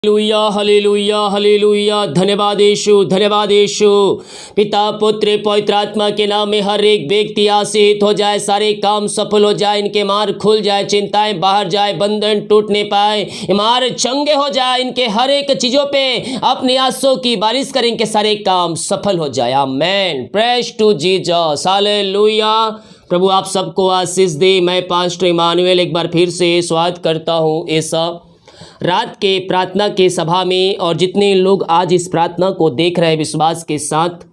Hallelujah hallelujah hallelujah. धन्यवाद यीशु, धन्यवाद यीशु। पिता पुत्र पवित्र आत्मा के नाम में हर एक व्यक्ति आशीषित हो जाए, सारे काम सफल हो जाए, इनके मार्ग खुल जाए, चिंताएं बाहर जाए, बंधन टूटने पाए, मार चंगे हो जाए, इनके हर एक चीजों पे अपनी आंसू की बारिश करें, इनके सारे काम सफल हो जाए। Amen. Praise to Jesus. Hallelujah. प्रभु आप सबको आशीष दे। मैं पास्टर इमानुएल एक बार फिर से स्वागत करता हूँ इस रात के प्रार्थना के सभा में। और जितने लोग आज इस प्रार्थना को देख रहे हैं, विश्वास के साथ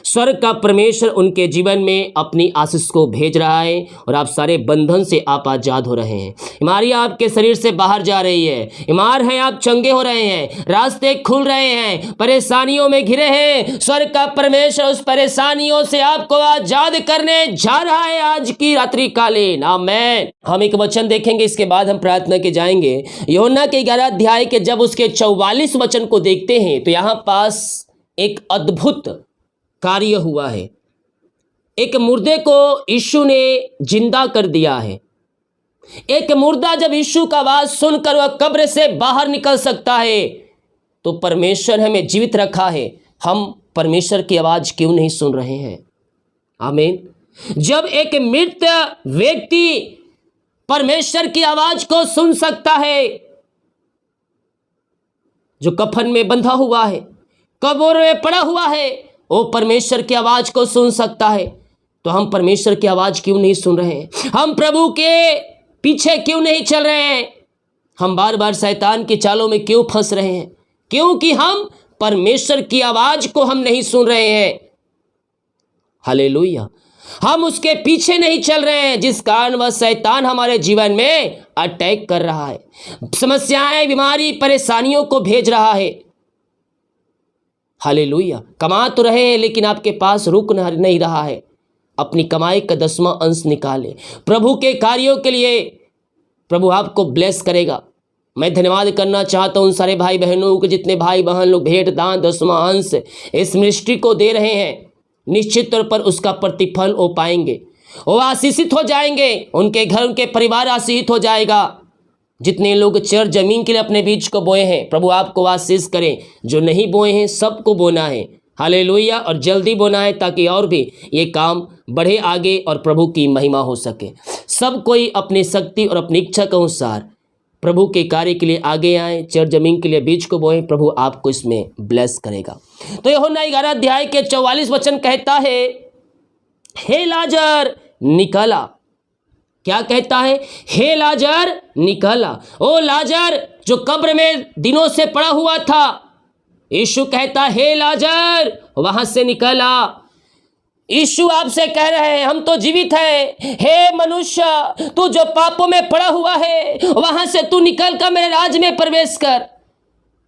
स्वर्ग का परमेश्वर उनके जीवन में अपनी आशीष को भेज रहा है और आप सारे बंधन से आप आजाद हो रहे हैं। बीमारी आपके शरीर से बाहर जा रही है, बीमार हैं आप चंगे हो रहे हैं, रास्ते खुल रहे हैं, परेशानियों में घिरे हैं, स्वर्ग का परमेश्वर उस परेशानियों से आपको आजाद करने जा रहा है आज की रात्रि कालीन। आमेन। हम एक वचन देखेंगे, इसके बाद हम प्रार्थना के जाएंगे। यूहन्ना के 11 अध्याय के जब उसके 44 वचन को देखते हैं तो यहाँ पास एक अद्भुत कार्य हुआ है। एक मुर्दे को यीशु ने जिंदा कर दिया है। एक मुर्दा जब यीशु का आवाज सुनकर वह कब्र से बाहर निकल सकता है तो परमेश्वर हमें जीवित रखा है। हम परमेश्वर की आवाज क्यों नहीं सुन रहे हैं? आमीन। जब एक मृत व्यक्ति परमेश्वर की आवाज को सुन सकता है, जो कफन में बंधा हुआ है, कब्र में पड़ा हुआ है, वो परमेश्वर की आवाज को सुन सकता है, तो हम परमेश्वर की आवाज क्यों नहीं सुन रहे हैं? हम प्रभु के पीछे क्यों नहीं चल रहे हैं? हम बार बार शैतान की चालों में क्यों फंस रहे हैं? क्योंकि हम परमेश्वर की आवाज को हम नहीं सुन रहे हैं। हालेलुया। हम उसके पीछे नहीं चल रहे हैं, जिस कारण वह शैतान हमारे जीवन में अटैक कर रहा है, समस्याएं, बीमारी, परेशानियों को भेज रहा है। हालेलुया। कमा तो रहे हैं लेकिन आपके पास रुक नहीं रहा है। अपनी कमाई का 10वां अंश निकाले प्रभु के कार्यों के लिए, प्रभु आपको ब्लेस करेगा। मैं धन्यवाद करना चाहता हूं उन सारे भाई बहनों को, जितने भाई बहन लोग भेंट दान 10वां अंश इस मिनिस्ट्री को दे रहे हैं। निश्चित तौर पर उसका प्रतिफल वो पाएंगे, वो आशीषित हो जाएंगे, उनके घर उनके परिवार आशीषित हो जाएगा। जितने लोग चर जमीन के लिए अपने बीज को बोए हैं, प्रभु आपको आशीष करें। जो नहीं बोए हैं सबको बोना है। हालेलुया। और जल्दी बोना है ताकि और भी ये काम बढ़े आगे और प्रभु की महिमा हो सके। सब कोई अपनी शक्ति और अपनी इच्छा के अनुसार प्रभु के कार्य के लिए आगे आए, चर जमीन के लिए बीज को बोए, प्रभु आपको इसमें ब्लेस करेगा। तो यूहन्ना 11 अध्याय के 44 वचन कहता है, हे लाजर निकला। क्या कहता है? हे लाजर निकला। ओ लाजर जो कब्र में दिनों से पड़ा हुआ था, यीशु कहता हे लाजर वहां से निकला। यीशु आपसे कह रहे हैं हम तो जीवित हैं। हे मनुष्य, तू जो पापों में पड़ा हुआ है वहां से तू निकल कर मेरे राज में प्रवेश कर।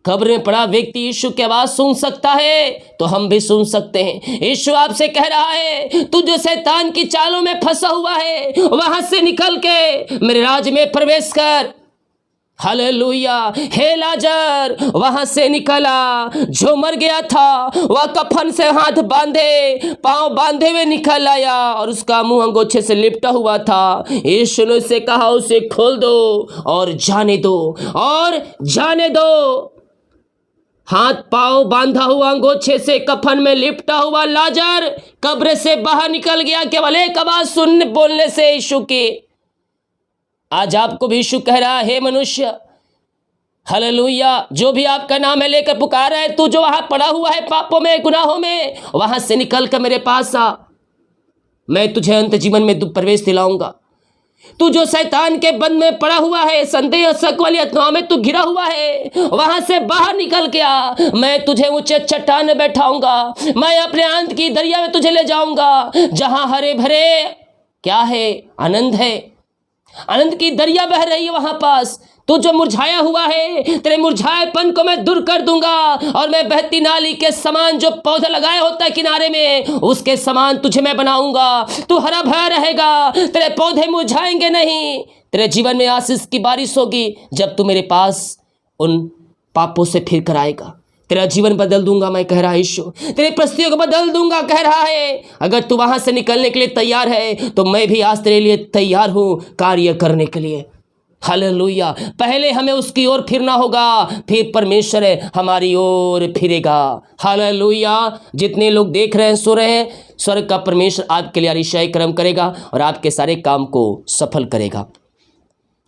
कब्र में पड़ा व्यक्ति यीशु की आवाज सुन सकता है तो हम भी सुन सकते हैं। यीशु आपसे कह रहा है तू जो शैतान की चालों में फंसा हुआ है वहां से निकल के मेरे राज में प्रवेश कर। हालेलुया। हे लाजर वहां से निकला। जो मर गया था वह कफन से हाथ बांधे, पांव बांधे हुए निकल आया और उसका मुंह अंगोछे से लिपटा हुआ था। यीशु ने उसे कहा उसे खोल दो और जाने दो, और जाने दो। हाथ पांव बांधा हुआ, अंगोछे से कफन में लिपटा हुआ लाजर कब्र से बाहर निकल गया केवल एक आवाज सुनने बोलने से यीशु की। आज आपको भी यीशु कह रहा है, हे मनुष्य, हालेलुया, जो भी आपका नाम है लेकर पुकार रहा है, तू जो वहां पड़ा हुआ है पापों में, गुनाहों में, वहां से निकल कर मेरे पास आ। मैं तुझे अंत जीवन में प्रवेश दिलाऊंगा। तू जो शैतान के बंद में पड़ा हुआ है, संदेह शक वाली आत्माओं में तू घिरा हुआ है, वहां से बाहर निकल के आ। मैं तुझे ऊंचे चट्टान में बैठाऊंगा, मैं अपने आनंद की दरिया में तुझे ले जाऊंगा, जहां हरे भरे क्या है? आनंद है। आनंद की दरिया बह रही है वहां पास। तू जो मुरझाया हुआ है, तेरे मुरझाएपन को मैं दूर कर दूंगा और मैं बहती नाली के समान, जो पौधा लगाया होता है किनारे में, उसके समान तुझे मैं बनाऊंगा। तू हरा भरा रहेगा, तेरे पौधे मुरझाएंगे नहीं। तेरे जीवन में आशीष की बारिश होगी जब तू मेरे पास उन पापों से फिर कर आएगा। तेरा जीवन बदल दूंगा मैं, कह रहा है यीशु। तेरी परिस्थितियों को बदल दूंगा, कह रहा है। अगर तू वहां से निकलने के लिए तैयार है तो मैं भी आज तेरे लिए तैयार हूं कार्य करने के लिए। हालेलुया। पहले हमें उसकी ओर फिरना होगा, फिर परमेश्वर हमारी ओर फिरेगा। हालेलुया। जितने लोग देख रहे हैं, सो रहे हैं, स्वर्ग का परमेश्वर आपके लिए अतिशय कर्म करेगा और आपके सारे काम को सफल करेगा।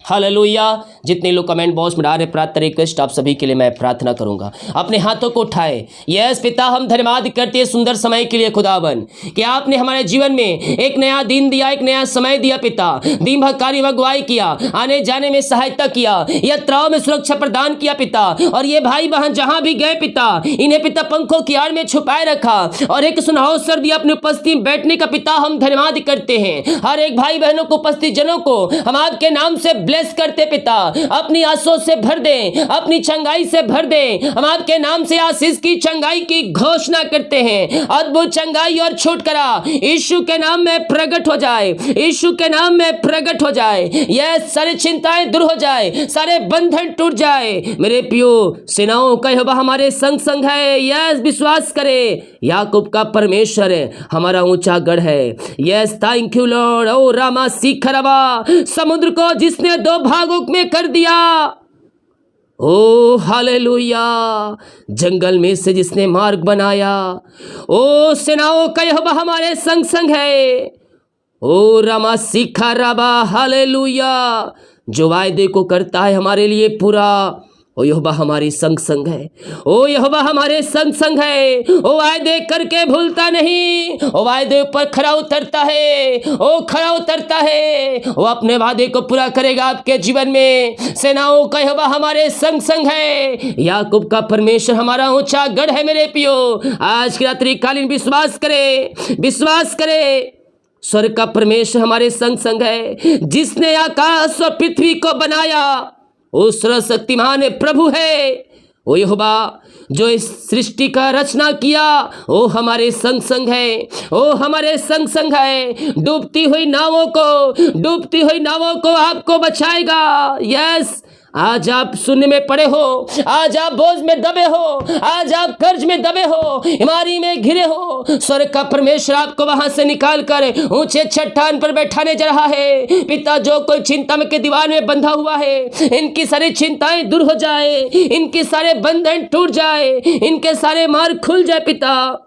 हालेलुया। जितने लोग कमेंट बॉक्स में डाल रहे प्रार्थना रिक्वेस्ट, आप सभी के लिए मैं प्रार्थना करूंगा। अपने हाथों को उठाए। यस पिता, हम धन्यवाद करते हैं सुंदर समय के लिए खुदावन, कि आपने हमारे जीवन में एक नया दिन दिया, एक नया समय दिया पिता। दिन भर कार्य अगुवाई किया, आने जाने में सहायता किया, यात्राओं में सुरक्षा प्रदान किया पिता। और ये भाई बहन जहां भी गए पिता, इन्हें पिता पंखों की आड़ में छुपाए रखा और एक सुनहरा अवसर दिया अपनी उपस्थिति में बैठने का पिता। हम धन्यवाद करते हैं। हर एक भाई बहनों को, उपस्थित जनों को हम आपके नाम से ब्लेस करते पिता। अपनी आशीषों से भर दे, अपनी चंगाई से भर दे। हम आपके नाम से आशीष की, चंगाई की घोषणा करते हैं। अद्भुत चंगाई और छुटकारा यीशु के नाम में प्रकट हो जाए, यीशु के नाम में प्रकट हो जाए। यह सारी चिंताएं दूर हो जाए, सारे बंधन टूट जाए। मेरे प्रियो, सेनाओं का यहोवा हमारे संग संग है। यस, विश्वास करे, याकूब का परमेश्वर हमारा ऊंचा गढ़ है। Yes, thank you lord. ओ रामा सीखरवा, समुद्र को जिसने दो भागों में कर दिया। ओ हालेलुया। जंगल में से जिसने मार्ग बनाया। ओ सेनाओं का यहोवा हमारे संग संग है। ओ रामा सीखा रबा, हालेलुया। जो वायदे को करता है हमारे लिए पूरा, ओ यहोवा हमारी संग संग है। ओ यहोवा हमारे संग संग है। ओ वायदे करके भूलता नहीं, ओ वायदे पर खरा उतरता है, ओ खरा उतरता है। वो अपने वादे को पूरा करेगा आपके जीवन में। सेनाओं का यहोवा हमारे संग संग है। याकूब का परमेश्वर हमारा ऊंचा गढ़ है। मेरे पियो, आज की रात्रि कालीन विश्वास करे, विश्वास करे। स्वर्ग का परमेश्वर हमारे संग संग है। जिसने आकाश और पृथ्वी को बनाया, ओ सर्वशक्तिमान प्रभु है। ओ यहोवा जो इस सृष्टि का रचना किया, ओ हमारे संग संग है, ओ हमारे संग संग है। डूबती हुई नावों को, डूबती हुई नावों को आपको बचाएगा। यस, आज आप शून्य में पड़े हो, आज आप बोझ में दबे हो, आज आप कर्ज में दबे हो, बीमारी में घिरे हो, स्वर्ग का परमेश्वर आपको वहां से निकाल कर ऊंचे चट्टान पर बैठाने जा रहा है। पिता, जो कोई चिंता में के दीवार में बंधा हुआ है, इनकी सारी चिंताएं दूर हो जाए, इनके सारे बंधन टूट जाए, इनके सारे मार्ग खुल जाए पिता।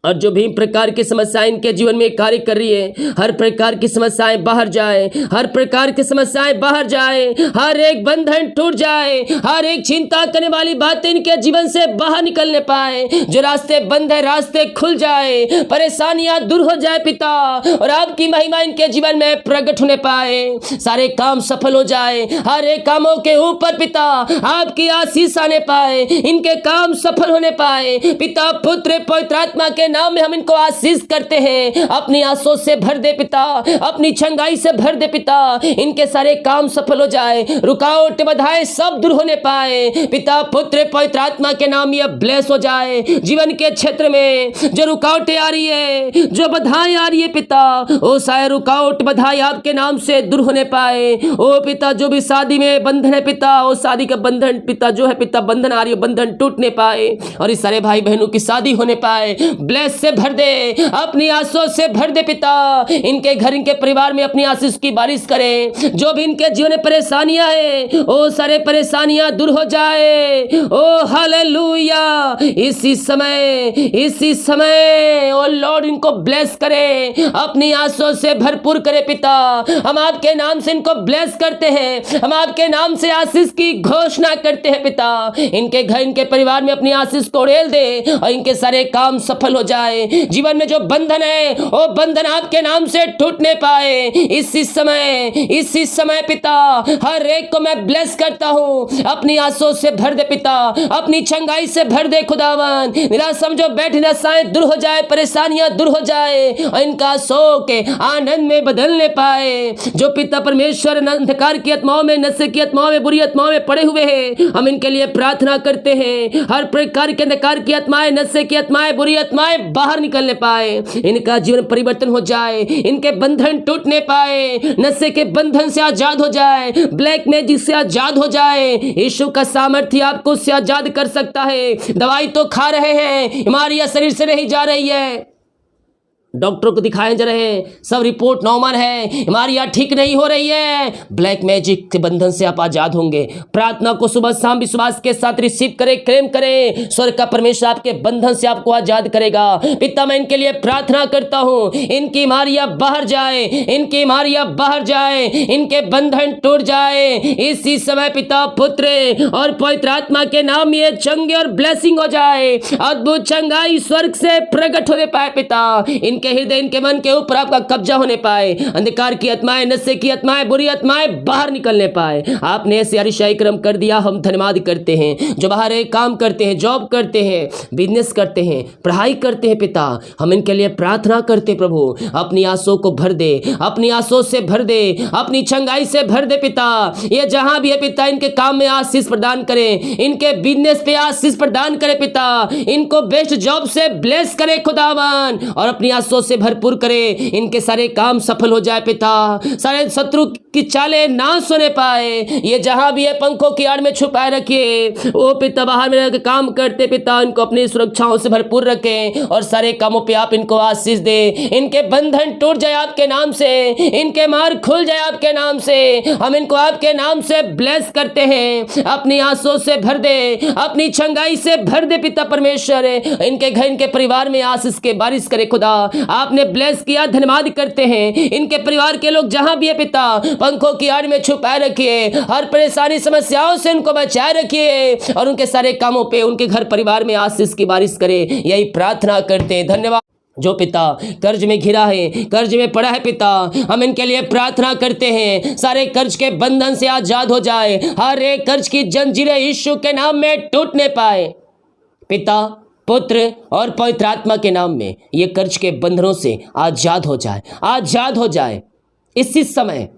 और जो भी प्रकार की समस्याएं इनके जीवन में कार्य कर रही है, हर प्रकार की समस्याएं बाहर जाए, हर प्रकार की समस्याएं बाहर जाए, हर एक बंधन टूट जाए, हर एक चिंता करने वाली बातें इनके जीवन से बाहर निकलने पाए। जो रास्ते बंद है, रास्ते खुल जाए, परेशानियां दूर हो जाए पिता, और आपकी महिमा इनके जीवन में प्रकट होने पाए। सारे काम सफल हो जाए, हर एक कामों के ऊपर पिता आपकी आशीष आने पाए, इनके काम सफल होने पाए। पिता, पुत्र, पवित्र आत्मा के नाम में हम इनको आशीष करते हैं। अपनी आशीषों से भर दे पिता, अपनी चंगाई से भर दे पिता। इनके सारे काम सफल हो जाए, रुकावट बाधाएं सब दूर होने पाए। पिता, पुत्र, पवित्र आत्मा के नाम ये ब्लेस हो जाए। जीवन के क्षेत्र में जो रुकावटें आ रही है, जो बाधाएं आ रही है पिता, ओ सारे रुकावट बाधाएं आपके नाम से दूर होने पाए। ओ पिता, जो भी शादी में बंधन है पिता, वो शादी का बंधन पिता जो है पिता, बंधन आ रही है, बंधन टूटने पाए, और इस सारे भाई बहनों की शादी होने पाए। ब्लेस से भर दे, अपनी आशीषों से भर दे पिता। इनके घर, इनके परिवार में अपनी आशीष की बारिश करे। जो भी इनके जीवन में परेशानियां हैं, ओ सारे परेशानियां दूर हो जाए। ओ हालेलुया। इसी समय ओ लॉर्ड इनको ब्लेस करे, अपनी आशीषों से भरपूर करे पिता। हम आपके नाम से इनको ब्लेस करते हैं, हम आपके नाम से आशीष की घोषणा करते हैं पिता। इनके घर, इनके परिवार में अपनी आशीष को उड़ेल दे, और इनके सारे काम सफल हो जाए। जीवन में जो बंधन है, वो बंधन आपके नाम से टूटने पाए। इसी समय पिता, हर एक को मैं ब्लेस करता हूं। अपनी आशीषों से भर दे पिता, अपनी चंगाई से भर दे खुदावन। निराशा में जो बैठी निराशाएं दूर हो जाए, परेशानियां दूर हो जाए, और इनका शोक आनंद में बदलने पाए। जो पिता परमेश्वर अंधकार की आत्माओं में, नशे की आत्माओं में, बुरी आत्माओं में पड़े हुए हैं, हम इनके लिए प्रार्थना करते हैं। हर प्रकार के अंधकार की आत्माएं, नशे की आत्माएं, बुरी आत्माएं बाहर निकलने पाए, इनका जीवन परिवर्तन हो जाए, इनके बंधन टूटने पाए, नशे के बंधन से आजाद हो जाए, ब्लैक मैजिक से आजाद हो जाए। यीशु का सामर्थ्य आपको उससे आजाद कर सकता है। दवाई तो खा रहे हैं, बीमारियां शरीर से नहीं जा रही है, डॉक्टर को दिखाए जा रहे हैं, सब रिपोर्ट नॉर्मल है, हमारी यार ठीक नहीं हो रही है, ब्लैक मैजिक के बंधन से आप आजाद होंगे। प्रार्थना को सुबह शाम विश्वास के साथ रिसीव करें, क्लेम करें, स्वर्ग का परमेश्वर आपके बंधन से आपको आजाद करेगा। पिता मैं इनके लिए प्रार्थना करता हूं, इनकी बीमारियां बाहर जाए, इनकी बीमारियां बाहर जाए, इनके बंधन टूट जाए इसी समय। पिता पुत्र और पवित्र आत्मा के नाम ये चंगे और ब्लेसिंग हो जाए, अद्भुत चंगाई स्वर्ग से प्रकट होने पाए। पिता इनके हृदय इनके मन के ऊपर आपका कब्जा होने पाए, अंधकार की आत्माएं, नशे की आत्माएं, बुरी आत्माएं बाहर निकलने पाए। आपने ऐसे अरिशाई क्रम कर दिया, हम धन्यवाद करते हैं। जो बाहर काम करते हैं, जॉब करते हैं, बिजनेस करते हैं, पढ़ाई करते हैं, पिता हम इनके लिए प्रार्थना करते प्रभु, अपनी आंसुओं को भर दे, अपनी आंसुओं से भर दे, अपनी चंगाई से भर दे। पिता ये जहां भी है पिता इनके काम में आशीष प्रदान करें, इनके बिजनेस पे आशीष प्रदान करे पिता, इनको बेस्ट जॉब से ब्लेस करे खुदावन, और अपनी आंसुओं से भरपूर करे, इनके सारे काम सफल हो जाए पिता, सारे शत्रु की चालें ना सुने पाए। ये जहां भी है पंखों की आड़ में छुपाए रखिए, ओ पिता बाहर में रहकर काम करते पिता इनको अपनी सुरक्षाओं से भरपूर रखें, और सारे कामों पे आप इनको आशीष दे, इनके बंधन टूट जाए आपके नाम से, इनके मार खुल जाए आपके नाम से। हम इनको आपके नाम से ब्लेस करते हैं, अपनी आंसुओं से भर दे, अपनी चंगाई से भर दे पिता परमेश्वर, इनके घर इनके परिवार में आशीष के बारिश करे खुदा, आपने ब्लेस किया, धन्यवाद करते हैं। इनके परिवार के लोग जहां भी है पिता पंखों की आड़ में छुपाए रखिए, हर परेशानी समस्याओं से उनको बचाए रखिए, और उनके सारे कामों पे उनके घर परिवार में आशीष की बारिश करे, यही प्रार्थना करते हैं। धन्यवाद। जो पिता कर्ज में घिरा है, कर्ज में पड़ा है पिता, हम इनके लिए प्रार्थना करते हैं, सारे कर्ज के बंधन से आजाद हो जाए, हर एक कर्ज की जंजीरें यीशु के नाम में टूटने पाए। पिता पुत्र और पवित्र आत्मा के नाम में ये कर्ज के बंधनों से आजाद हो जाए, आजाद हो जाए इसी समय,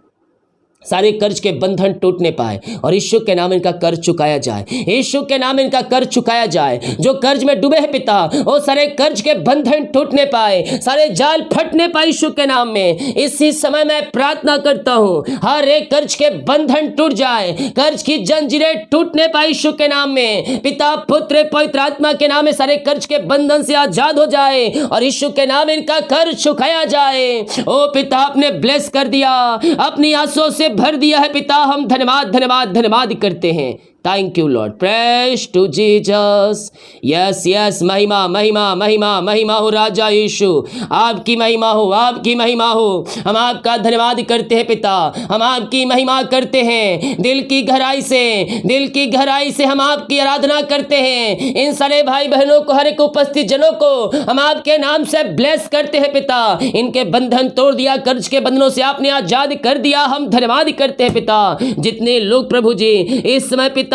सारे कर्ज के बंधन टूटने पाए, और यीशु के नाम इनका कर्ज चुकाया जाए, यीशु के नाम इनका कर्ज चुकाया जाए। जो कर्ज में डूबे हैं पिता वो सारे कर्ज के बंधन टूटने पाए, सारे जाल फटने पाए यीशु के नाम में। इसी समय मैं प्रार्थना करता हूँ, हर एक कर्ज के बंधन टूट जाए, कर्ज की जंजीरें टूटने पाए यीशु के नाम में। पिता पुत्र पवित्र आत्मा के नाम में सारे कर्ज के बंधन से आजाद हो जाए, और यीशु के नाम इनका कर्ज चुकाया जाए। ओ पिता आपने ब्लेस कर दिया, अपनी आंसुओं से भर दिया है पिता, हम धन्यवाद धन्यवाद धन्यवाद करते हैं। Thank you Lord, praise to Jesus. Yes yes, महिमा महिमा महिमा महिमा हो राजा यीशु, आपकी महिमा हो, आपकी महिमा हो। हम आपका धन्यवाद करते हैं पिता, हम आपकी महिमा करते हैं, दिल की गहराई से, दिल की गहराई से हम आपकी आराधना करते हैं। इन सारे भाई बहनों को, हर एक उपस्थित जनों को हम आपके नाम से ब्लेस करते हैं पिता, इनके बंधन तोड़ दिया, कर्ज के बंधनों से आपने आजाद कर दिया, हम धन्यवाद करते हैं पिता। जितने लोग प्रभु जी इस समय पिता,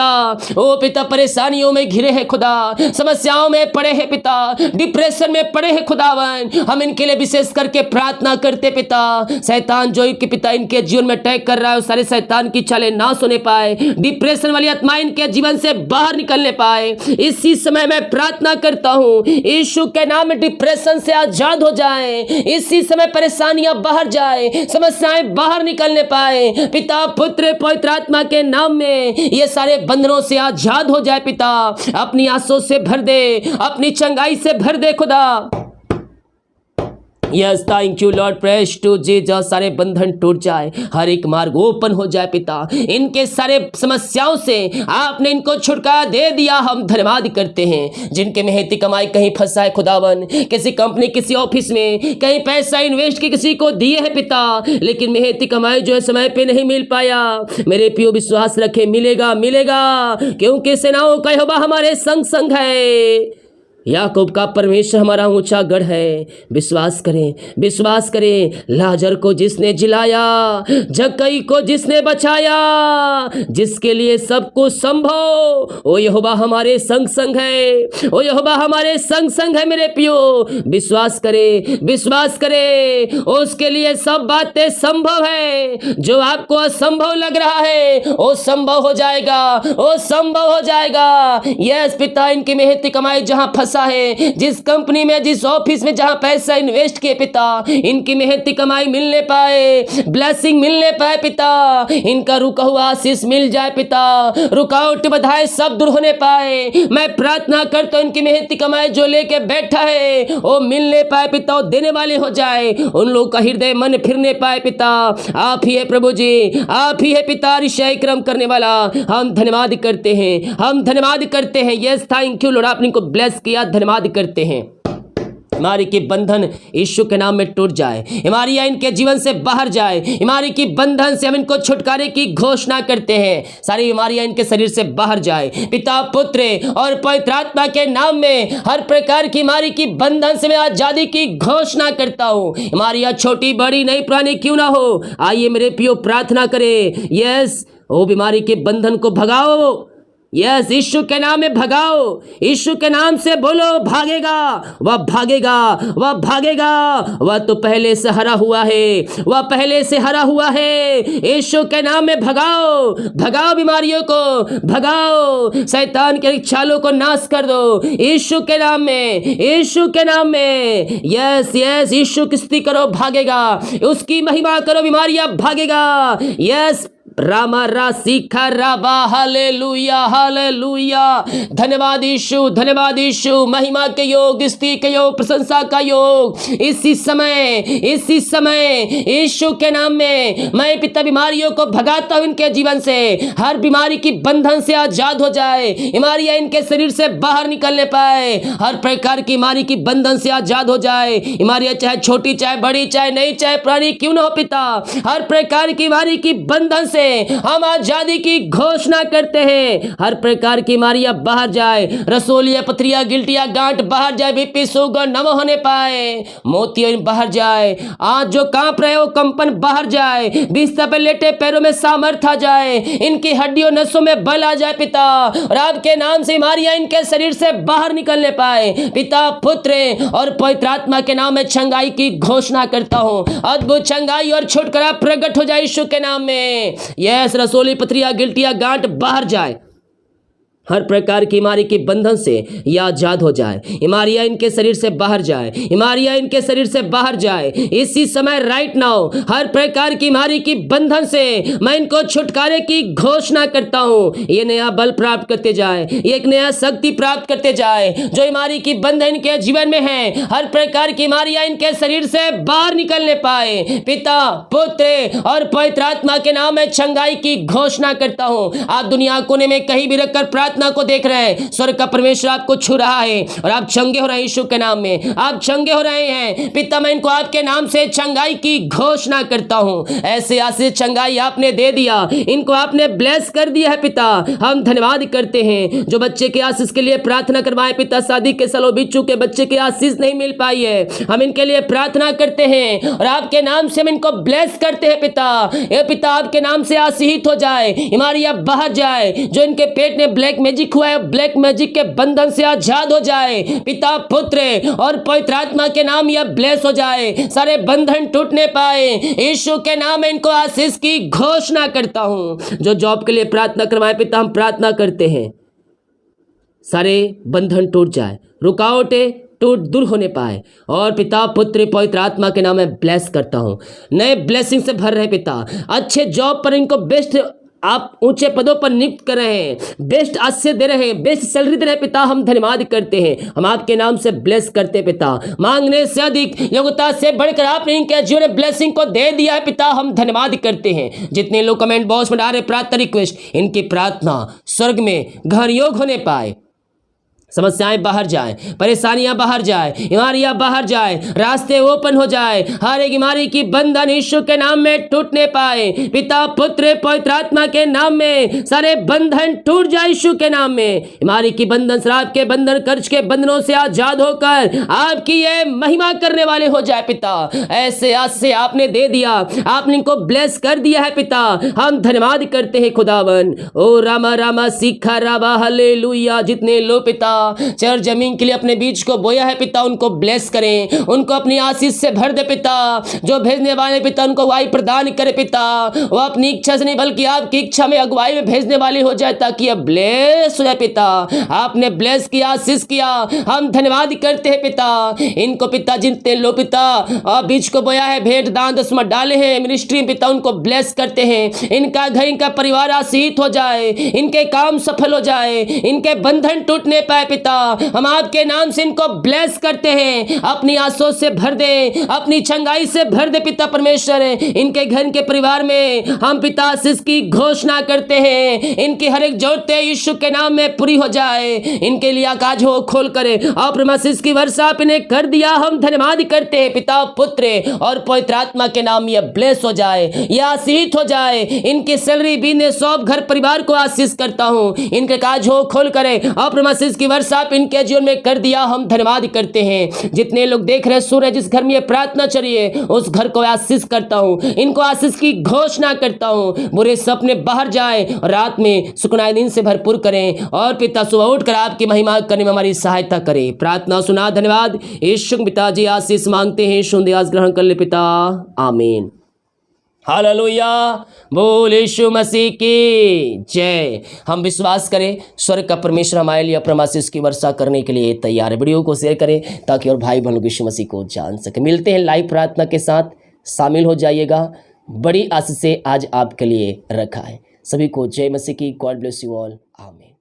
ओ पिता परेशानियों में घिरे हैं खुदा, समस्याओं में पड़े हैं पिता, डिप्रेशन में पड़े हैं खुदावन, हम इनके लिए विशेष करके प्रार्थना करते पिता। शैतान जो कि पिता इनके जीवन में अटैक कर रहा है, सारे शैतान की चालें ना सुने पाए, डिप्रेशन वाली आत्मा इनके जीवन से बाहर निकलने पाए। इसी समय मैं प्रार्थना करता हूँ, यीशु के नाम में डिप्रेशन से आजाद हो जाए, इसी समय परेशानियां बाहर जाए, समस्याएं बाहर निकलने पाए पिता पुत्र पवित्र आत्मा के नाम में। ये सारे बंधनों से आजाद हो जाए पिता, अपनी आंसुओं से भर दे, अपनी चंगाई से भर दे खुदा। Yes thank you Lord, praise to Jesus. सारे बंधन टूट जाए, हर एक मार्ग ओपन हो जाए पिता, इनके सारे समस्याओं से आपने इनको छुटकारा दे दिया, हम धन्यवाद करते हैं। जिनके मेहनती कमाई कहीं फंसा है खुदावन, किसी कंपनी किसी ऑफिस में कहीं पैसा इन्वेस्ट की किसी को दिए है पिता, लेकिन मेहनती कमाई जो है समय पे नहीं मिल पाया, मेरे पियो विश्वास रखे मिलेगा मिलेगा, क्योंकि सेनाओं का यहोवा हमारे संग संग है। याकूब का परमेश्वर हमारा ऊंचा गढ़ है। विश्वास करें, विश्वास करें। लाजर को जिसने जिलाया, जक्कई को जिसने बचाया, जिसके लिए सब कुछ संभव, ओ यहोवा हमारे संग संग है, ओ यहोवा हमारे संग संग है। मेरे पियो विश्वास करें, विश्वास करें, उसके लिए सब बातें संभव है। जो आपको असंभव लग रहा है वो संभव हो जाएगा, वो संभव हो जाएगा। यस पिता, इनकी मेहनती कमाई जहां फंस आशा है, जिस कंपनी में, जिस ऑफिस में जहां पैसा इन्वेस्ट किए पिता, इनकी मेहनती कमाई मिलने पाए, ब्लेसिंग मिलने पाए पिता, इनका रुका हुआ आशीष मिल जाए पिता, रुकावट बाधाएं सब दूर होने पाए। मैं प्रार्थना करता हूं इनकी मेहनती कमाई जो लेके बैठा है वो मिलने पाए पिता, वो देने वाले हो जाए, उन लोगों का हृदय मन फिरने पाए पिता। आप ही है प्रभु जी, आप ही है पिता ऋषि क्रम करने वाला। हम धन्यवाद करते हैं, हम धन्यवाद करते हैं। यस थैंक यू लॉर्ड, आपने इनको ब्लेस किया, धन्यवाद करते हैं। बीमारी की बंधन यीशु के नाम में टूट जाए, बीमारियां इनके जीवन से बाहर जाए, बीमारी की बंधन से हम इनको छुटकारे की घोषणा करते हैं। सारी बीमारियां इनके शरीर से बाहर जाए पिता, पुत्र और पवित्र आत्मा के नाम में। हर प्रकार की बीमारी की बंधन से मैं आजादी की घोषणा करता हूं। बीमारियां छोटी बड़ी नई पुरानी क्यों ना हो, आइए मेरे प्रियो प्रार्थना करें। यस, वो बीमारी के बंधन को भगाओ। यस, यीशु के नाम में भगाओ, यीशु के नाम से बोलो भागेगा, वह भागेगा, वह भागेगा, वह तो पहले से हरा हुआ है, वह पहले से हरा हुआ है। यीशु के नाम में भगाओ, भगाओ बीमारियों को, भगाओ शैतान के चालों को नाश कर दो यीशु के नाम में, यीशु के नाम में। यस यस, यीशु की स्तुति करो, भागेगा, उसकी महिमा करो, बीमारियां भागेगा। यस, रामा रा सीखा राबा, हालेलुया हालेलुया। धन्यवाद यीशु, धन्यवाद यीशु। महिमा के योग, स्तुति के योग, प्रशंसा का योग इसी समय यीशु के नाम में मैं पिता बीमारियों को भगाता हूं इनके जीवन से। हर बीमारी की बंधन से आजाद हो जाए, बीमारियां इनके शरीर से बाहर निकलने पाए। हर प्रकार की बीमारी की बंधन से आजाद हो जाए। बीमारियां चाहे छोटी, चाहे बड़ी, चाहे नई, चाहे पुरानी क्यों न हो पिता, हर प्रकार की बीमारी की बंधन से हम आजादी की घोषणा करते हैं। हर प्रकार की बीमारियां बाहर जाए, रसोलिया, पथरिया, गिल्टिया, गांठ बाहर जाए, बीपी, शुगर नम होने पाए, मोतियां बाहर जाए, आज जो कांप रहे हो कंपन बाहर जाए, बिस्तर पे लेटे पैरों में सामर्थ्य आ जाए, इनकी हड्डियों नसों में बल आ जाए पिता, और आपके नाम से बीमारियां इनके शरीर से बाहर निकलने पाए पिता, पुत्र और पवित्र आत्मा के नाम में चंगाई की घोषणा करता हूं। अद्भुत चंगाई और छुटकारा प्रकट हो जाए यीशु के नाम में। यस, रसोली, पथरिया, गिल्टिया, गांठ बाहर जाए, हर प्रकार की बीमारी की बंधन से यह आजाद हो जाए, बीमारियां इनके शरीर से बाहर जाए, बीमारियां इनके शरीर से बाहर जाए इसी समय, राइट नाउ। हर प्रकार की बीमारी की बंधन से मैं इनको छुटकारे की घोषणा करता हूं। ये नया बल प्राप्त करते जाए, एक नया शक्ति प्राप्त करते जाए। जो बीमारी की बंधन इनके जीवन में है, हर प्रकार की बीमारियां इनके शरीर से बाहर निकलने पाए पिता, पुत्र और पवित्र आत्मा के नाम में चंगाई की घोषणा करता हूं। आप दुनिया कोने में कहीं भी रखकर प्रार्थना को देख रहे हैं, स्वर्ग का परमेश्वर आपको छू रहा है और आप चंगे हो रहे हैं यीशु के नाम में, आप चंगे हो रहे हैं पिता। मैं इनको आपके नाम से चंगाई की घोषणा करता हूं। ऐसे आशीष चंगाई आपने दे दिया, इनको आपने ब्लेस कर दिया है पिता, हम धन्यवाद करते हैं। जो बच्चे के आशीष के लिए प्रार्थना करवाए पिता, शादी के सालों बीत चुके, बच्चे के आशीष नहीं मिल पाई है, हम इनके लिए प्रार्थना करते हैं और आपके नाम से हम इनको ब्लेस करते हैं पिता। ये पिता आपके नाम से आशीषित हो जाए, बीमारियां बाहर जाए, जो इनके पेट में ब्लैक मैजिक हुआ है, ब्लैक मैजिक के बंधन से आजाद हो जाए पिता, पुत्र और पवित्र आत्मा के नाम यह ब्लेस हो जाए, सारे बंधन टूटने पाए यीशु के नाम में इनको आशीष की घोषणा करता हूं। जो जॉब के लिए प्रार्थना करवाए पिता, हम प्रार्थना करते हैं सारे बंधन टूट जाए, रुकावटें दूर होने पाए, और पिता, पुत्र, पवित्र आत्मा के नाम में ब्लेस करता हूं। नए ब्लेसिंग से भर रहे पिता, अच्छे जॉब पर इनको बेस्ट आप ऊंचे पदों पर नियुक्त कर रहे हैं, बेस्ट आशीष दे रहे हैं, बेस्ट सैलरी दे रहे हैं पिता, हम धन्यवाद करते हैं। हम आपके नाम से ब्लेस करते हैं पिता, मांगने से अधिक, योग्यता से बढ़कर आपने इनके जीवन में ब्लेसिंग को दे दिया है पिता, हम धन्यवाद करते हैं। जितने लोग कमेंट बॉक्स में डाल रहे प्रार्थना रिक्वेस्ट, इनकी प्रार्थना स्वर्ग में ग्रहण योग होने पाए, समस्याएं बाहर जाए, परेशानियां बाहर जाए, बीमारियां बाहर जाए, रास्ते ओपन हो जाए, हर एक बीमारी की बंधन यीशु के नाम में टूटने पाए पिता, पुत्र, पवित्र आत्मा के नाम में सारे बंधन टूट जाए यीशु के नाम में। बीमारी की बंधन, शराब के बंधन, कर्ज के बंधनों से आजाद होकर आपकी ये महिमा करने वाले हो जाए पिता। ऐसे आज से आपने दे दिया, आपने इनको ब्लेस कर दिया है पिता, हम धन्यवाद करते हैं खुदावन। ओ रामा रामा सीखा राबा, हालेलुया। जितने लो पिता चर जमीन के लिए अपने बीज को बोया है पिता, उनको ब्लेस करें, उनको अपनी आशीष से भर दे पिता। जो भेजने वाले पिता उनको अगुवाई प्रदान करे पिता, वो अपनी इच्छा से नहीं बल्कि आपकी इच्छा में अगुवाई में भेजने वाली हो जाए, ताकि यह ब्लेस हो जाए पिता। आपने ब्लेस किया, आशीष किया, हम धन्यवाद करते हैं पिता। इनको पिता जितने लो पिता बीज को बोया है, भेंट दान दसवां डाले हैं मिनिस्ट्री में पिता, उनको ब्लेस करते हैं। इनका घर, इनका परिवार आशीषित हो जाए, इनके काम सफल हो जाए, इनके बंधन टूटने पाए पिता। हम आपके नाम से इनको ब्लेस करते हैं, अपनी आशीषों से भर दे, अपनी चंगाई से भर दे पिता परमेश्वर। इनके घर के परिवार में हम पिता आशीष की घोषणा करते हैं, इनकी हर एक जरूरतें यीशु के नाम में पूरी हो जाए। इनके लिए आकाश हो खोल करे और आशीष की वर्षा आपने कर दिया, हम धन्यवाद करते हैं पिता, पुत्र और पवित्र आत्मा के नाम यह ब्लेस हो जाए, यह आशीषित हो जाए। इनकी सैलरी, बिजनेस, सब घर परिवार को आशीष करता हूं। इनके काज हो खोल करे और आशीष की वर्षा आप इनके जीवन में कर दिया, हम धन्यवाद करते हैं। जितने लोग देख रहे सुन रहे, जिस घर में यह प्रार्थना चलिए उस घर को आशीष करता हूं, इनको आशीष की घोषणा करता हूं। बुरे सपने बाहर जाए, रात में सुकनाए दिन से भरपूर करें और पिता सुबह उठकर आपकी महिमा करने में हमारी सहायता करें। प्रार्थना सुना, धन्यवाद। यीशु पिताजी आशीष मांगते हैं, सुंदयास ग्रहण कर ले पिता, आमीन। हालेलुया, बोल यीशु मसीह की जय। हम विश्वास करें स्वर्ग का परमेश्वर हमारे लिए अपना आशीष की वर्षा करने के लिए तैयार है। वीडियो को शेयर करें ताकि और भाई बहनों यीशु मसीह को जान सके। मिलते हैं लाइव प्रार्थना के साथ, शामिल हो जाइएगा। बड़ी आशीष से आज आपके लिए रखा है। सभी को जय मसीह की। गॉड ब्लेस यू ऑल, आमीन।